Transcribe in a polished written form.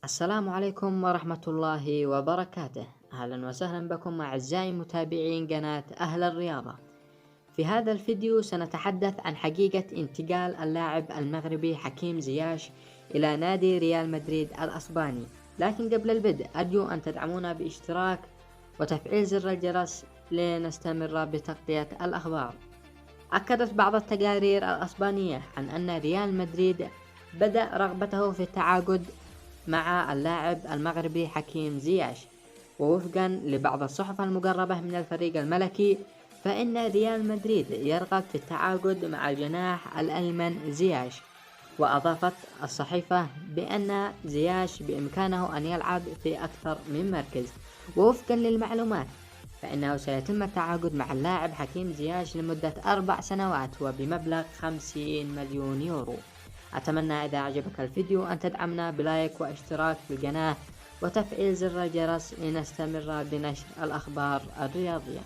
السلام عليكم ورحمة الله وبركاته. أهلا وسهلا بكم أعزائي متابعين قناة أهل الرياضة. في هذا الفيديو سنتحدث عن حقيقة انتقال اللاعب المغربي حكيم زياش إلى نادي ريال مدريد الأسباني، لكن قبل البدء أرجو أن تدعمونا باشتراك وتفعيل زر الجرس لنستمر بتغطية الأخبار. أكدت بعض التقارير الأسبانية عن أن ريال مدريد بدأ رغبته في التعاقد مع اللاعب المغربي حكيم زياش، ووفقا لبعض الصحف المقربة من الفريق الملكي فإن ريال مدريد يرغب في التعاقد مع الجناح الأيمن زياش. وأضافت الصحيفة بأن زياش بإمكانه أن يلعب في أكثر من مركز، ووفقا للمعلومات فإنه سيتم التعاقد مع اللاعب حكيم زياش لمدة 4 سنوات وبمبلغ 50 مليون يورو. أتمنى إذا أعجبك الفيديو أن تدعمنا بلايك واشتراك في القناة وتفعيل زر الجرس لنستمر بنشر الأخبار الرياضية.